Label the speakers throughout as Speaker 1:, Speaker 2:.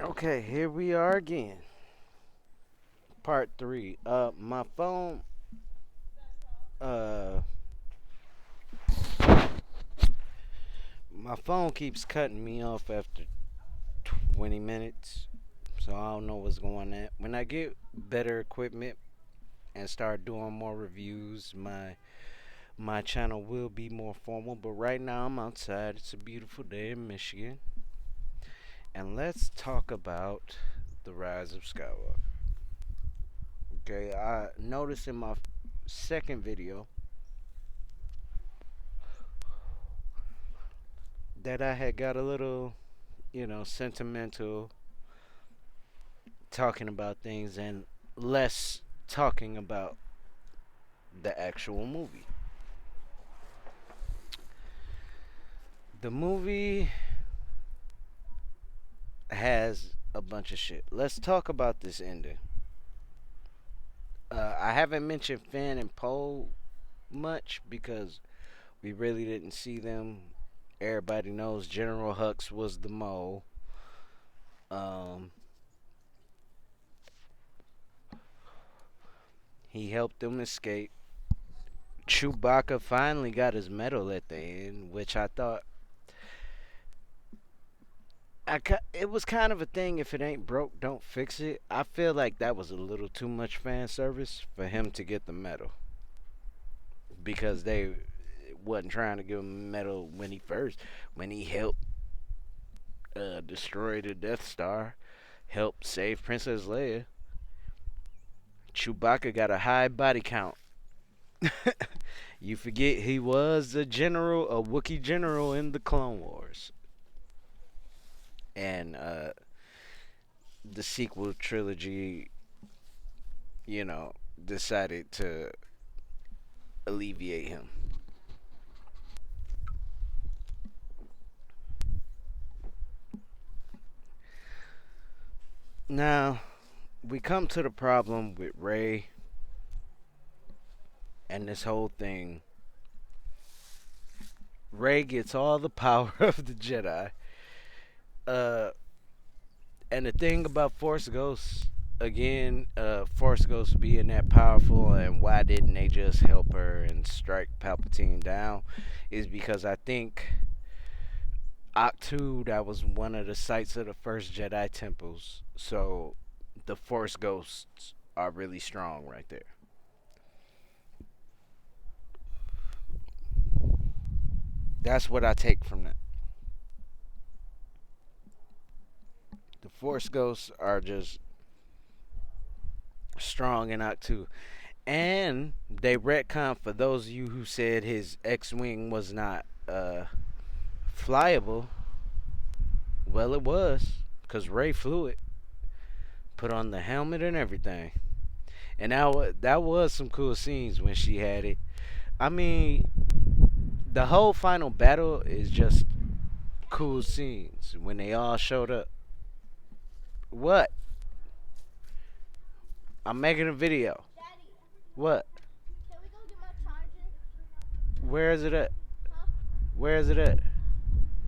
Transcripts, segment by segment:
Speaker 1: Okay, here we are again. Part three. Uh, my phone keeps cutting me off after 20 minutes, so I don't know what's going on. When I get better equipment and start doing more reviews, my channel will be more formal. But right now I'm outside. It's a beautiful day in Michigan, and let's talk about the rise of Skywalker. Okay, I noticed in my second video that I had got a little, sentimental talking about things and less talking about the actual movie. The movie has a bunch of shit. Let's talk about this ending. I haven't mentioned Finn and Poe much because we really didn't see them. Everybody knows General Hux was the mole. Um, he helped them escape. Chewbacca finally got his medal at the end, which I thought it was kind of a thing. If it ain't broke, don't fix it. I feel like that was a little too much fan service for him to get the medal because they wasn't trying to give him a medal when he helped destroy the Death Star, helped save Princess Leia. Chewbacca got a high body count. You forget he was a Wookiee general in the Clone Wars, and the sequel trilogy, you know, decided to alleviate him. Now, we come to the problem with Rey and this whole thing. Rey gets all the power of the Jedi. Uh, and the thing about Force Ghosts, again, Force Ghosts being that powerful, and why didn't they just help her and strike Palpatine down, is because I think Octu, that was one of the sites of the first Jedi temples. So the Force Ghosts are really strong right there. That's what I take from that. The Force Ghosts are just strong in Octu. And they retcon, for those of you who said his X-Wing was not flyable. Well, it was, because Rey flew it. Put on the helmet and everything. And that was some cool scenes when she had it. I mean, the whole final battle is just cool scenes when they all showed up. What? I'm making a video.
Speaker 2: Daddy,
Speaker 1: What?
Speaker 2: can we go get my charger?
Speaker 1: Where is it at?
Speaker 2: Huh?
Speaker 1: Where is it at?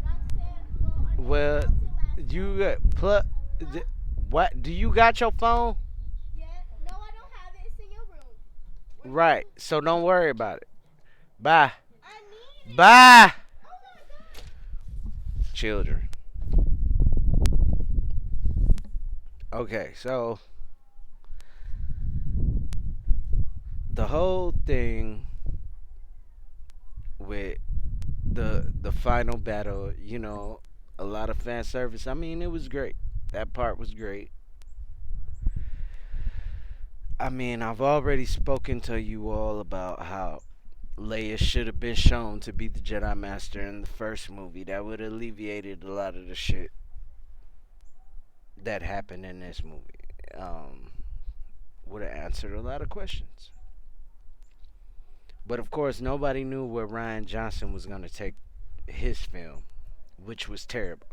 Speaker 2: Roxanne, well, our dad
Speaker 1: Well,
Speaker 2: dropped it last
Speaker 1: you
Speaker 2: night.
Speaker 1: got plug.
Speaker 2: Huh?
Speaker 1: What? Do you got your phone?
Speaker 2: Yeah. No, I don't have it. It's in your room. Where did
Speaker 1: Right.
Speaker 2: you?
Speaker 1: So don't worry about it. Bye.
Speaker 2: I need it.
Speaker 1: Bye.
Speaker 2: Oh my god.
Speaker 1: Children. Okay, so the whole thing with the final battle, a lot of fan service. I mean, it was great. That part was great. I mean, I've already spoken to you all about how Leia should have been shown to be the Jedi Master in the first movie. That would have alleviated a lot of the shit that happened in this movie. Would have answered a lot of questions. But of course, nobody knew where Ryan Johnson was going to take his film, which was terrible.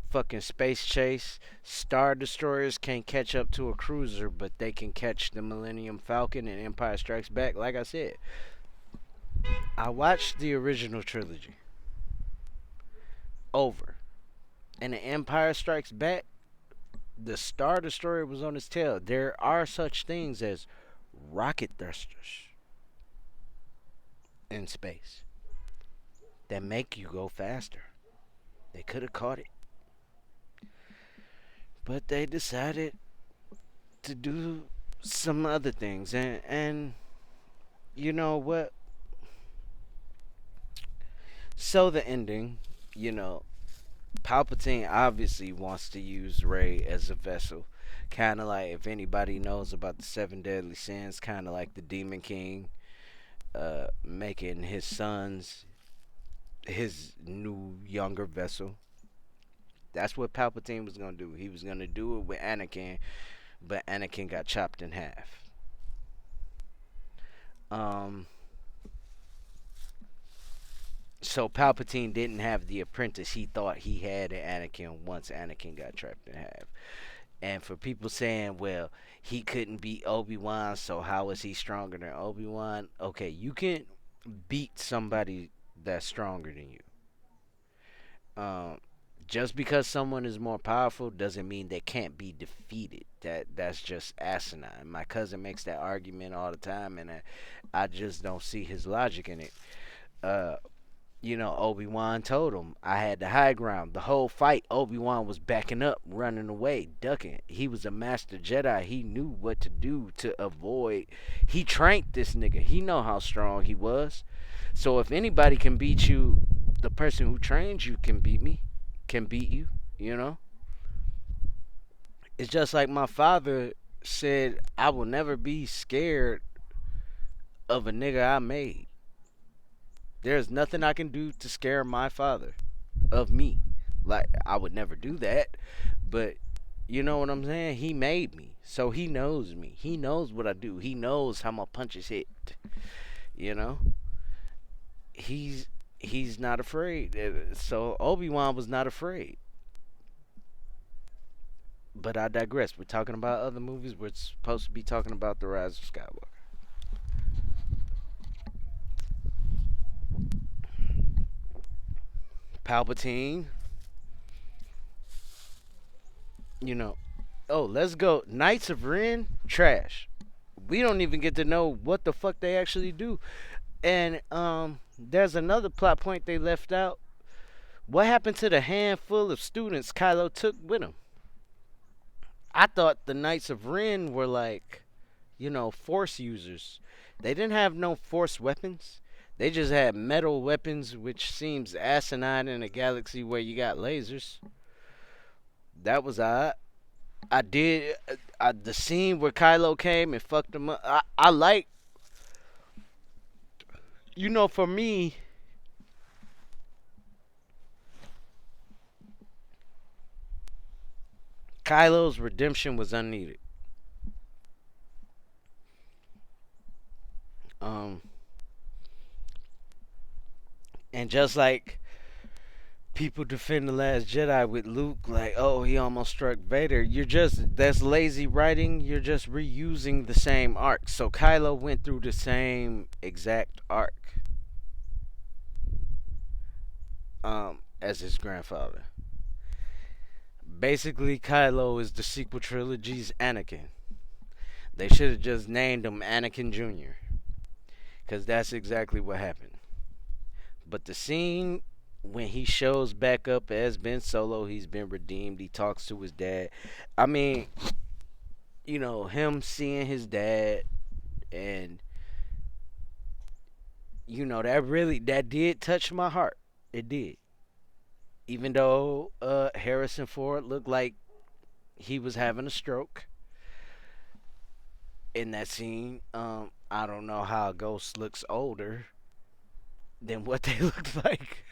Speaker 1: Fucking space chase. Star destroyers can't catch up to a cruiser, but they can catch the Millennium Falcon and Empire Strikes Back. Like I said, I watched the original trilogy over, and the Empire Strikes Back The Star Destroyer was on his tail. There are such things as rocket thrusters in space that make you go faster. They could have caught it, but they decided to do some other things. And you know what? So the ending, you know, Palpatine obviously wants to use Rey as a vessel. Kind of like if anybody knows about the seven deadly sins, kind of like the Demon King, making his sons his new younger vessel. That's what Palpatine was gonna do. He was gonna do it with Anakin, but Anakin got chopped in half. Um, so Palpatine didn't have the apprentice he thought he had in Anakin once Anakin got chopped in half. And for people saying, well, he couldn't beat Obi-Wan, so how is he stronger than Obi-Wan? Okay, you can beat somebody that's stronger than you. Um, just because someone is more powerful doesn't mean they can't be defeated. That's just asinine. My cousin makes that argument all the time, and I just don't see his logic in it. Uh, Obi-Wan told him I had the high ground. The whole fight, Obi-Wan was backing up, running away, ducking. He was a master Jedi. He knew what to do to avoid. He trained this nigga. He know how strong he was. So if anybody can beat you, the person who trains you can beat me, can beat you, you know? It's just like my father said, I will never be scared of a nigga I made. There's nothing I can do to scare my father of me. Like, I would never do that, but you know what I'm saying? He made me, so he knows me. He knows what I do. He knows how my punches hit. You know, he's not afraid. So Obi-Wan was not afraid. But I digress. We're talking about other movies. We're supposed to be talking about the Rise of Skywalker. Palpatine. You know. Oh, let's go. Knights of Ren. Trash. We don't even get to know what the fuck they actually do. And there's another plot point they left out. What happened to the handful of students Kylo took with him? I thought the Knights of Ren were like, force users. They didn't have no force weapons. They just had metal weapons, which seems asinine in a galaxy where you got lasers. That was odd. I did the scene where Kylo came and fucked him up. I like, for me, Kylo's redemption was unneeded. Um, and just like people defend the Last Jedi with Luke, like, oh, he almost struck Vader. That's lazy writing. You're just reusing the same arc. So Kylo went through the same exact arc, as his grandfather. Basically, Kylo is the sequel trilogy's Anakin. They should have just named him Anakin Jr. Because that's exactly what happened. But the scene when he shows back up as Ben Solo, he's been redeemed. He talks to his dad. I mean, him seeing his dad, and that did touch my heart. It did. Even though Harrison Ford looked like he was having a stroke in that scene. I don't know how a ghost looks older than what they looked like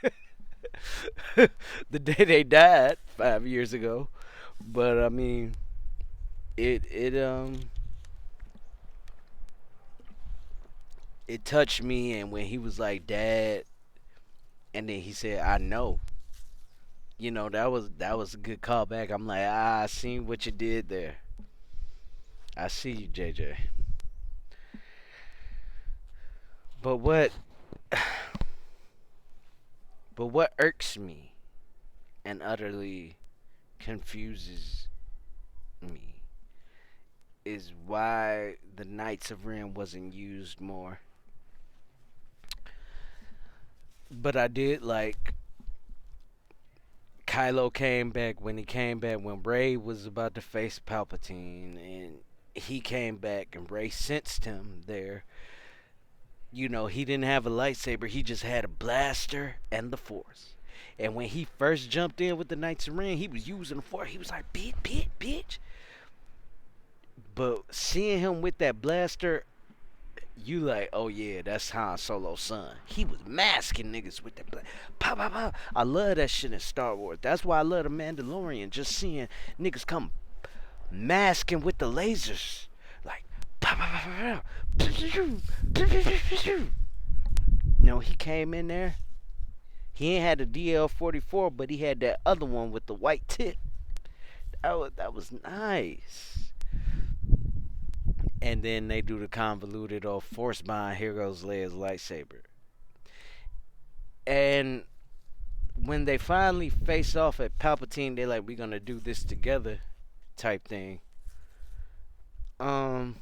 Speaker 1: the day they died 5 years ago. But I mean, it it touched me. And when he was like, "Dad," and then he said, "I know," that was a good callback. I'm like, I seen what you did there. I see you, JJ. But what irks me and utterly confuses me is why the Knights of Ren wasn't used more. But I did like Kylo came back when he came back when Rey was about to face Palpatine, and he came back and Rey sensed him there. You know, he didn't have a lightsaber, he just had a blaster and the Force. And when he first jumped in with the Knights of Ren, he was using the Force. He was like, bitch, bitch, bitch. But seeing him with that blaster, you like, oh yeah, that's Han Solo's son. He was masking niggas with that pow pow pow. I love that shit in Star Wars. That's why I love the Mandalorian. Just seeing niggas come masking with the lasers, like pow pow pow pow. No, he came in there. He ain't had the DL-44, but he had that other one with the white tip. That was nice. And then they do the convoluted or force bind. Here goes Leia's lightsaber. And when they finally face off at Palpatine, they're like, "We're gonna do this together," type thing. Um,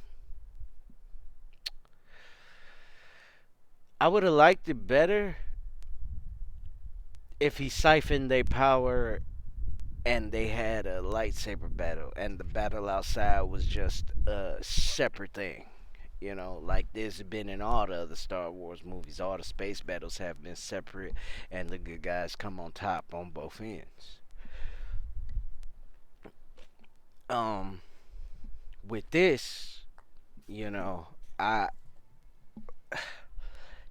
Speaker 1: I would have liked it better if he siphoned their power and they had a lightsaber battle, and the battle outside was just a separate thing. You know, like there's been in all the other Star Wars movies, all the space battles have been separate, and the good guys come on top on both ends. Um, with this, you know, I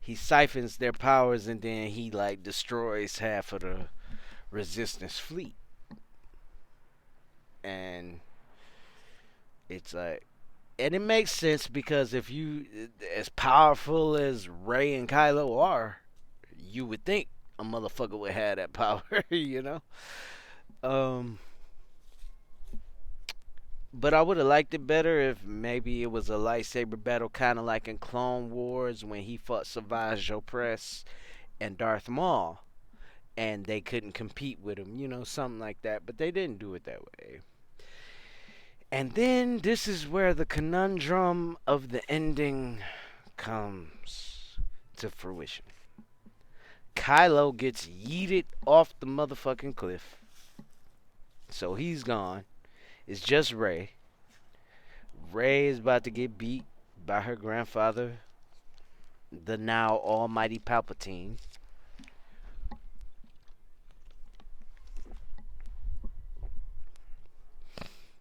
Speaker 1: he siphons their powers and then he like destroys half of the resistance fleet, and it's like, and it makes sense because if you, as powerful as Ray and Kylo are, you would think a motherfucker would have that power, you know. Um, but I would have liked it better if maybe it was a lightsaber battle, kind of like in Clone Wars when he fought Savage Opress and Darth Maul, and they couldn't compete with him, you know, something like that. But they didn't do it that way. And then this is where the conundrum of the ending comes to fruition. Kylo gets yeeted off the motherfucking cliff. So he's gone. It's just Rey. Rey is about to get beat by her grandfather, the now almighty Palpatine.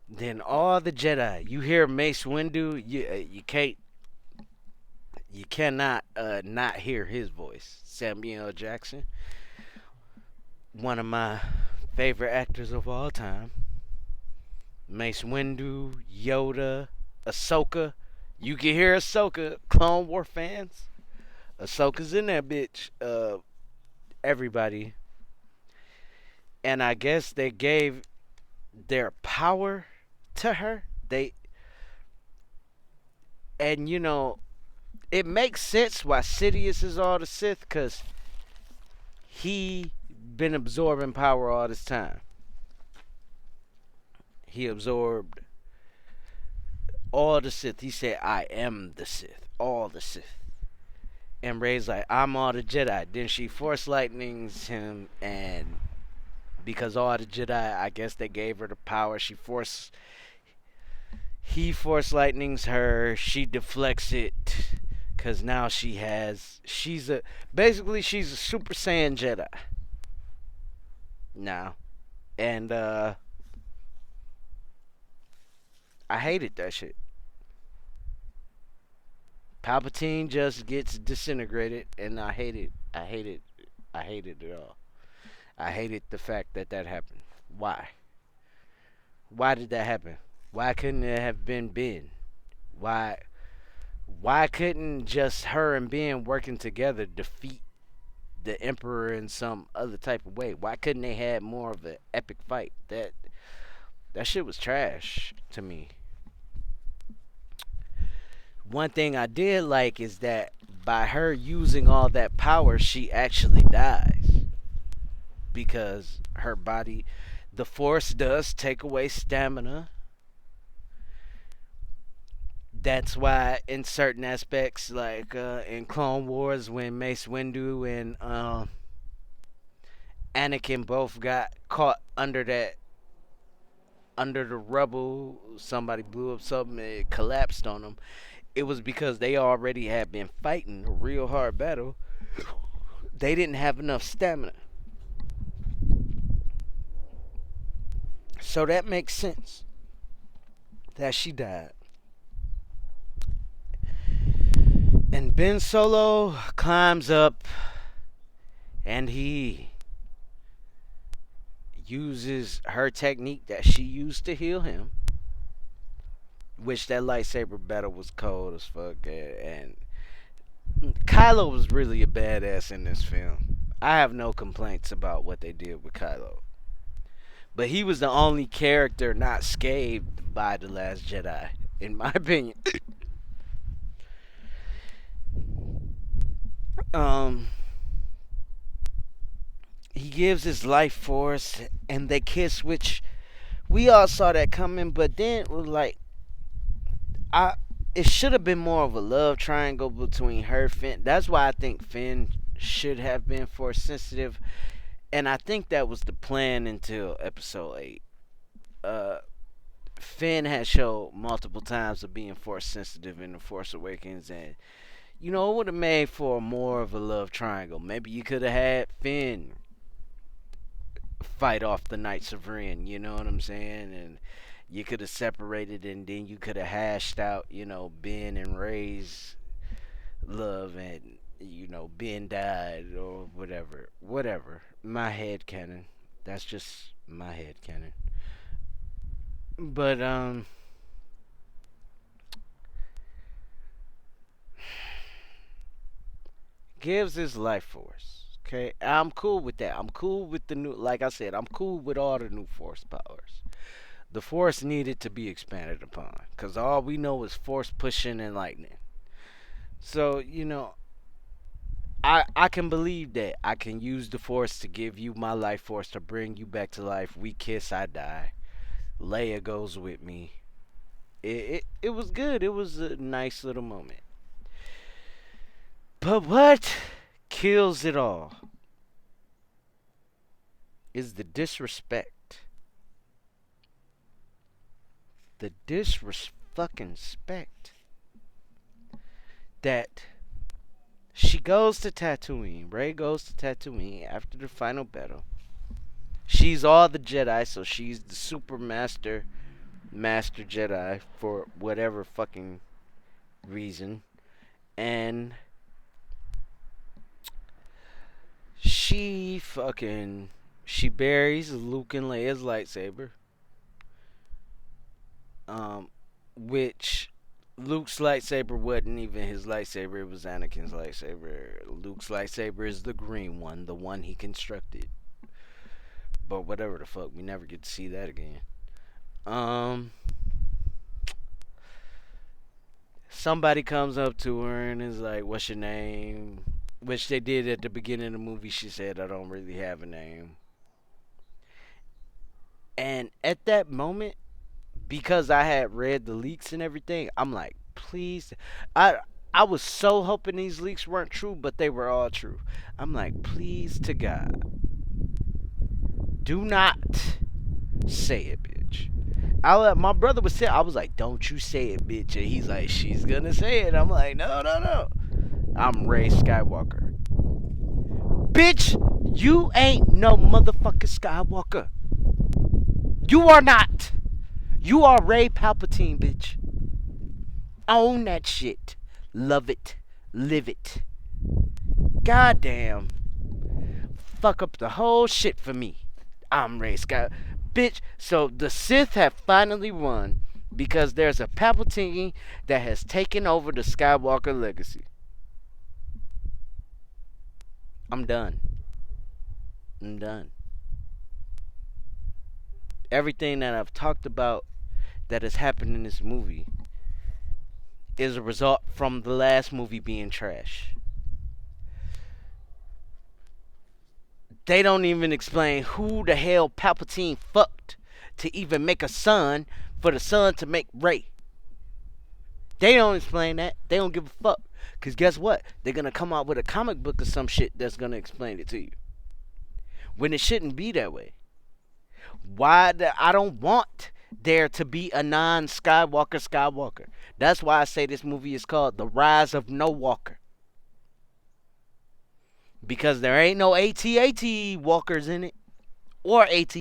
Speaker 1: Then all the Jedi, you hear Mace Windu, you cannot not hear his voice. Samuel L. Jackson, one of my favorite actors of all time. Mace Windu, Yoda, Ahsoka. You can hear Ahsoka, Clone War fans. Ahsoka's in that bitch. Everybody. And I guess they gave their power to her. And you know, it makes sense why Sidious is all the Sith, because he been absorbing power all this time. He absorbed all the Sith. He said, I am the Sith. All the Sith. And Rey's like, I'm all the Jedi. Then she force lightnings him, and because all the Jedi, I guess they gave her the power. He force lightnings her. She deflects it, because now basically she's a Super Saiyan Jedi now. And I hated that shit. Palpatine just gets disintegrated, and I hate it. I hate it. I hate it at all. I hated the fact that that happened. Why? Why did that happen? Why couldn't it have been Ben? Why? Why couldn't just her and Ben working together defeat the Emperor in some other type of way? Why couldn't they have more of an epic fight? That shit was trash to me. One thing I did like is that by her using all that power, she actually dies. Because her body, the Force does take away stamina. That's why in certain aspects, like in Clone Wars, when Mace Windu and Anakin both got caught under the rubble, somebody blew up something, it collapsed on them. It was because they already had been fighting a real hard battle. They didn't have enough stamina, so that makes sense that she died. And Ben Solo climbs up and he uses her technique that she used to heal him, which that lightsaber battle was cold as fuck. And Kylo was really a badass in this film. I have no complaints about what they did with Kylo. But he was the only character not scathed by The Last Jedi, in my opinion. Um, he gives his life force, and they kiss, which we all saw that coming. But then it was like, I it should have been more of a love triangle between her, Finn. That's why I think Finn should have been force sensitive, and I think that was the plan until Episode 8. Uh, Finn has showed multiple times of being force sensitive in the Force Awakens, and it would have made for more of a love triangle. Maybe you could have had Finn fight off the Knights of Ren, you know what I'm saying? And you could have separated, and then you could have hashed out, Ben and Ray's love, and Ben died or whatever. Whatever. My head canon. That's just my head canon. But gives his life force. Okay, I'm cool with that. I'm cool with the new. Like I said, I'm cool with all the new force powers. The force needed to be expanded upon because all we know is force pushing and lightning. So I can believe that. I can use the force to give you my life force to bring you back to life. We kiss, I die. Leia goes with me. It was good. It was a nice little moment. But what kills it all is the disrespect. The disrespect that she goes to Tatooine. Rey goes to Tatooine after the final battle. She's all the Jedi, so she's the super master Jedi for whatever fucking reason. And she buries Luke and Leia's lightsaber. Which Luke's lightsaber wasn't even his lightsaber, it was Anakin's lightsaber. Luke's lightsaber is the green one, the one he constructed. But whatever the fuck, we never get to see that again. Um Somebody comes up to her and is like, "What's your name?" Which they did at the beginning of the movie. She said, "I don't really have a name." And at that moment, because I had read the leaks and everything, I'm like, please. I was so hoping these leaks weren't true, but they were all true. I'm like, please to God, do not say it, bitch. My brother was saying, I was like, don't you say it, bitch. And he's like, she's gonna say it. I'm like, no, no, no. I'm Rey Skywalker. Bitch, you ain't no motherfucking Skywalker. You are not. You are Rey Palpatine, bitch. Own that shit. Love it. Live it. Goddamn. Fuck up the whole shit for me. I'm Rey Skywalker. Bitch, so the Sith have finally won because there's a Palpatine that has taken over the Skywalker legacy. I'm done. I'm done. Everything that I've talked about that has happened in this movie is a result from the last movie being trash. They don't even explain who the hell Palpatine fucked to even make a son for the son to make Rey. They don't explain that. They don't give a fuck. Cause guess what? They're gonna come out with a comic book or some shit that's gonna explain it to you. When it shouldn't be that way. I don't want there to be a non-Skywalker. That's why I say this movie is called The Rise of No Walker. Because there ain't no AT-AT walkers in it. Or AT